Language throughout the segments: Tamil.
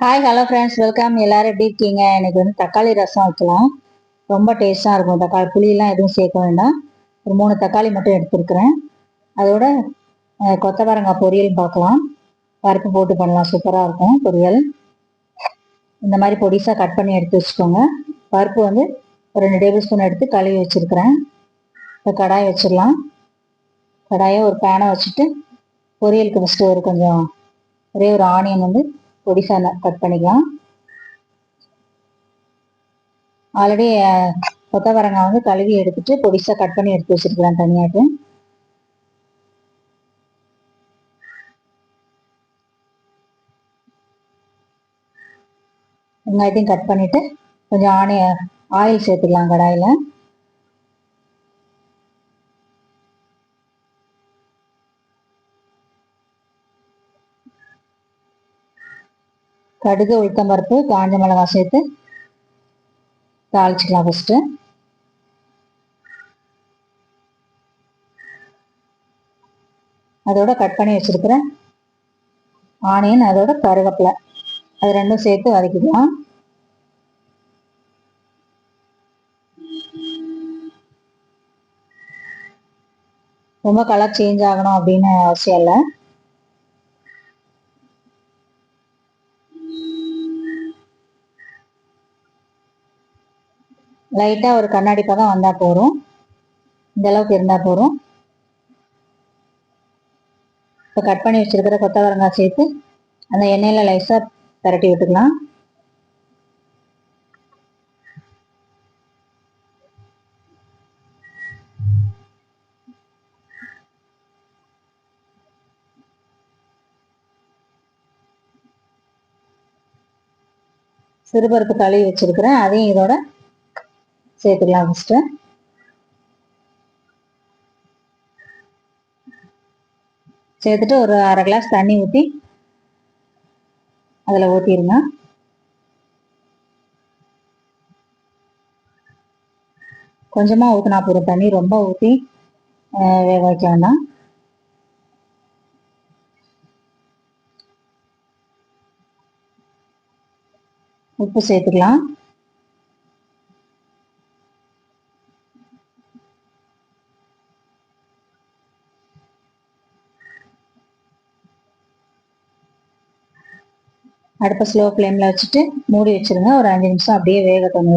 Hi hello friends, welcome. எல்லாரும் எப்படி இருக்கீங்க? எனக்கு தக்காளி ரசம் வைக்கலாம். ரொம்ப டேஸ்ட்டாக இருக்கும். தக்காளி புளியெல்லாம் எதுவும் சேர்க்க வேண்டாம். ஒரு 3 தக்காளி மட்டும் எடுத்துருக்குறேன். அதோட கொத்தவரங்காய் பொரியல் பார்க்கலாம். பருப்பு போட்டு பண்ணலாம், சூப்பராக இருக்கும் பொரியல். இந்த மாதிரி பொடிசாக கட் பண்ணி எடுத்து வச்சுக்கோங்க. பருப்பு ஒரு 2 டேபிள் ஸ்பூன் எடுத்து கழுவி வச்சுருக்கிறேன். இப்போ கடாய் வச்சிடலாம். கடாயை ஒரு பேனை வச்சுட்டு பொரியலுக்கு ஃபஸ்ட்டு ஒரே ஒரு ஆனியன் பொடிசாக கட் பண்ணிக்கலாம். ஆல்ரெடி கொத்தவரங்காய் கழுவி எடுத்துட்டு பொடிசாக கட் பண்ணி எடுத்து வச்சிருக்கிறேன் தனியாட்டு. வெங்காயத்தையும் கட் பண்ணிட்டு கொஞ்சம் ஆயில் சேர்த்துக்கலாம் கடாயில். கடுகு, உளுத்தம்பருப்பு, காஞ்ச மிளகாய் சேர்த்து தாளிச்சிக்கலாம் ஃபஸ்ட்டு. அதோட கட் பண்ணி வச்சிருக்கிற ஆனியன், அதோட கருவேப்பிலை, அது ரெண்டும் சேர்த்து வதக்கிக்கலாம். ரொம்ப கலர் சேஞ்ச் ஆகணும் அப்படின்னு அவசியம் இல்லை. லைட்டாக ஒரு கண்ணாடி பதம் வந்தால் போதும். இந்த அளவுக்கு இருந்தால் போதும். இப்போ கட் பண்ணி வச்சிருக்கிற கொத்தவரங்காய் சேர்த்து அந்த எண்ணெயில் லைஸாக பரட்டி விட்டுக்கலாம். சிறுபருப்பு கழுவி வச்சிருக்கிறேன், அதையும் இதோட சேர்த்துக்கலாம். ஃபஸ்ட்டு சேர்த்துட்டு ஒரு அரை கிளாஸ் தண்ணி ஊற்றி அதில் ஊற்றிடுங்க. கொஞ்சமாக ஊற்றினா போதும் தண்ணி, ரொம்ப ஊற்றி வேக வைக்க வேண்டாம். உப்பு சேர்த்துக்கலாம். அடுப்பை ஸ்லோ ஃப்ளேமில் வச்சுட்டு மூடி வச்சிருங்க. ஒரு 5 நிமிஷம் அப்படியே வேகட்டும்.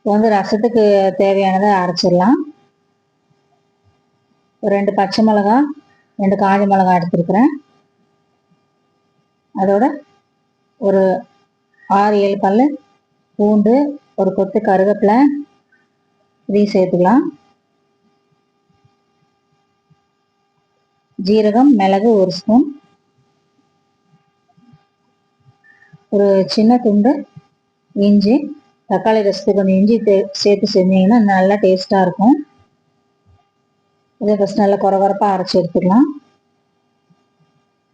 இப்போ ரசத்துக்கு தேவையானதை அரைச்சிடலாம். ஒரு 2 பச்சை மிளகா, 2 காஞ்ச மிளகா எடுத்துருக்குறேன். அதோட ஒரு 6-7 பல் பூண்டு, ஒரு கொத்து கருவேப்பிலை, இதையும் சேர்த்துக்கலாம். ஜீரகம், மிளகு 1 ஸ்பூன், ஒரு சின்ன துண்டு இஞ்சி. தக்காளி ரசத்துக்கு கொஞ்சம் இஞ்சி சேர்த்து செஞ்சீங்கன்னா நல்லா டேஸ்ட்டாக இருக்கும். இதை ஃபஸ்ட் நல்லா குறப்பாக அரைச்சி எடுத்துக்கலாம்.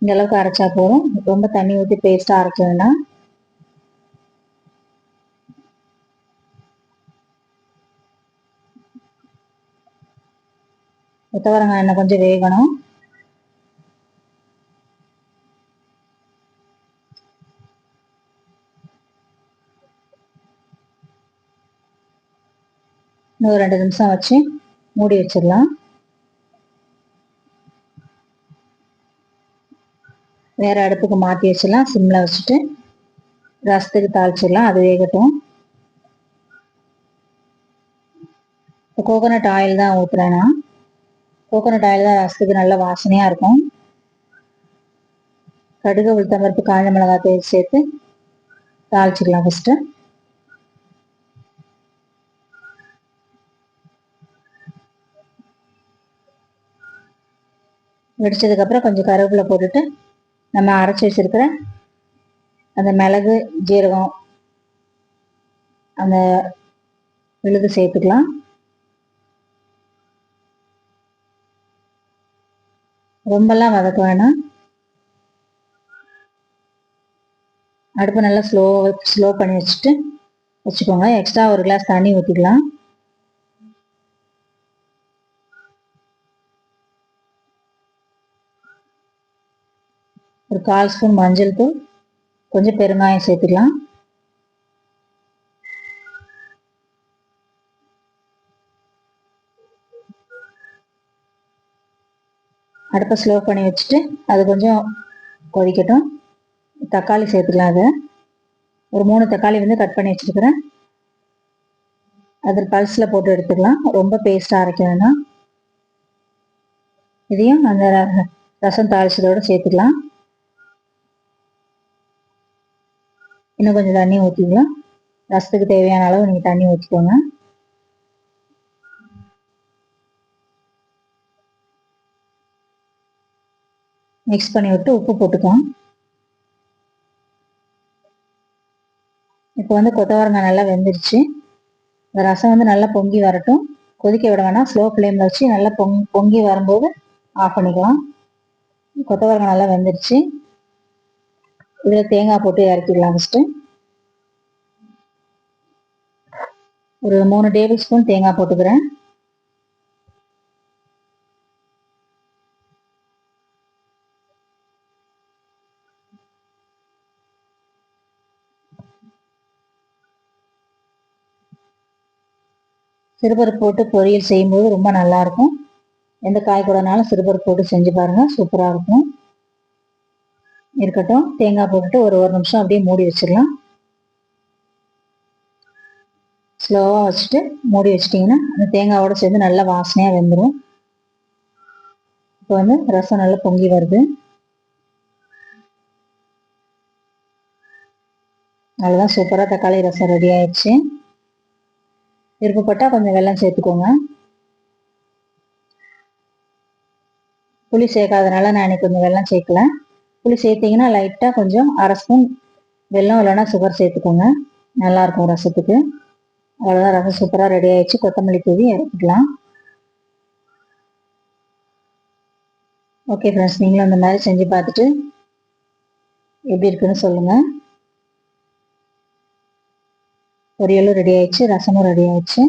இந்த அளவுக்கு அரைச்சா போதும். ரொம்ப தண்ணி ஊற்றி பேஸ்ட்டாக அரைக்க வேண்டாம். கொத்தவரங்காய் எண்ணெய் கொஞ்சம் வேகணும். இன்னும் 2 நிமிஷம் வச்சு மூடி வச்சிடலாம். வேற அடுப்புக்கு மாற்றி வச்சிடலாம். சிம்மில் வச்சுட்டு ரசத்துக்கு தாளிச்சிடலாம். அது வேகட்டும். இப்போ கோகோனட் ஆயில் தான் ஊற்றுறேன் நான். கோகோனட் ஆயில் தான் ரசத்துக்கு நல்ல வாசனையாக இருக்கும். கடுகு, உளுத்தம்பருப்பு, காஞ்ச மிளகாய் தேய்ச்சி சேர்த்து தாளிச்சிக்கலாம் ஃபஸ்ட்டு. வெடிச்சதுக்கப்புறம் கொஞ்சம் கருவேப்பிலை போட்டுட்டு நம்ம அரைச்சி வச்சிருக்கிற அந்த மிளகு, ஜீரகம், அந்த விழுது சேர்த்துக்கலாம். ரொம்பலாம் வதக்க வேணாம். அடுப்பு நல்லா ஸ்லோ பண்ணி வச்சுக்கோங்க. எக்ஸ்ட்ரா ஒரு கிளாஸ் தண்ணி ஊற்றிக்கலாம். ஒரு 1/4 ஸ்பூன் மஞ்சள் தூள், கொஞ்சம் பெருங்காயம் சேர்த்துக்கலாம். அடுப்பை ஸ்லோ பண்ணி வச்சுட்டு அது கொஞ்சம் கொதிக்கட்டும். தக்காளி சேர்த்துக்கலாம். அதை ஒரு 3 தக்காளி கட் பண்ணி வச்சுருக்கிறேன். அதில் பல்ஸில் போட்டு எடுத்துக்கலாம். ரொம்ப பேஸ்ட்டாக அரைக்க வேணாம். இதையும் அந்த ரசம் தாளிச்சதோடு சேர்த்துக்கலாம். இன்னும் கொஞ்சம் தண்ணி ஊற்றிக்கலாம். ரசத்துக்கு தேவையான அளவு நீங்கள் தண்ணி ஊற்றிக்கோங்க. மிக்ஸ் பண்ணி விட்டு உப்பு போட்டுக்கலாம். இப்போ கொத்தவரங்காய் நல்லா வெந்துருச்சு. இந்த ரசம் நல்லா பொங்கி வரட்டும். கொதிக்க விட வேணாம். ஸ்லோ ஃப்ளேமில் வச்சு நல்லா பொங்கி வரும்போது ஆஃப் பண்ணிக்கலாம். கொத்தவரங்காய் நல்லா வெந்துருச்சு. இதில் தேங்காய் போட்டு இறக்கிடலாம். ஃபஸ்ட்டு ஒரு 3 டேபிள் ஸ்பூன் தேங்காய் போட்டுக்கிறேன். சிறுபருப்பு போட்டு பொரியல் செய்யும்போது ரொம்ப நல்லாயிருக்கும். எந்த காய் கூடனாலும் சிறுபருப்பு போட்டு செஞ்சு பாருங்கள், சூப்பராக இருக்கும். இருக்கட்டும். தேங்காய் போட்டுட்டு ஒரு நிமிஷம் அப்படியே மூடி வச்சிடலாம். ஸ்லோவாக வச்சுட்டு மூடி வச்சிட்டிங்கன்னா அந்த தேங்காயோட சேர்ந்து நல்லா வாசனையாக வெந்துடும். இப்போ ரசம் நல்லா பொங்கி வருது. அவ்வளோதான், சூப்பராக தக்காளி ரசம் ரெடி ஆயிடுச்சு. விருப்பப்பட்டால் கொஞ்சம் வெல்லம் சேர்த்துக்கோங்க. புளி சேர்க்காதனால நான் இன்னைக்கு கொஞ்சம் வெல்லம் சேர்க்கல. புளி சேர்த்திங்கன்னா லைட்டாக கொஞ்சம் 1/2 ஸ்பூன் வெல்லம் இல்லைன்னா சுகர் சேர்த்துக்கோங்க. நல்லாயிருக்கும் ரசத்துக்கு. அவ்வளோதான், ரசம் சூப்பராக ரெடி ஆயிடுச்சு. கொத்தமல்லி தூவி இறக்கிக்கலாம். ஓகே ஃப்ரெண்ட்ஸ், நீங்களும் அந்த மாதிரி செஞ்சு பார்த்துட்டு எப்படி இருக்குன்னு சொல்லுங்கள். பொரியலும் ரெடி ஆயிடுச்சு, ரசமும் ரெடி ஆயிடுச்சு.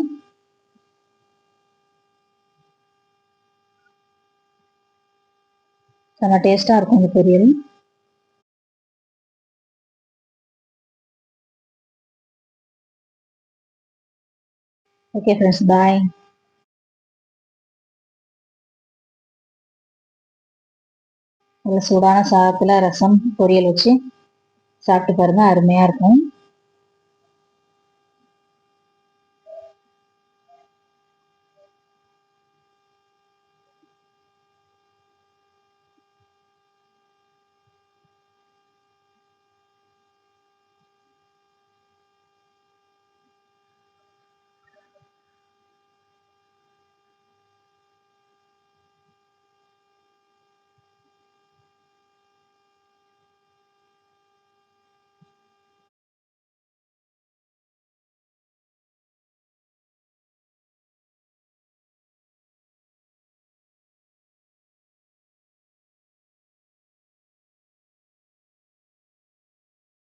செம்ம டேஸ்ட்டாக இருக்கும் இந்த பொரியல். ஓகே ஃப்ரெண்ட்ஸ், பாய். நல்ல சூடான சாதத்தில் ரசம் பொரியல் வச்சு சாப்பிட்டு பாருங்கள், அருமையாக இருக்கும்.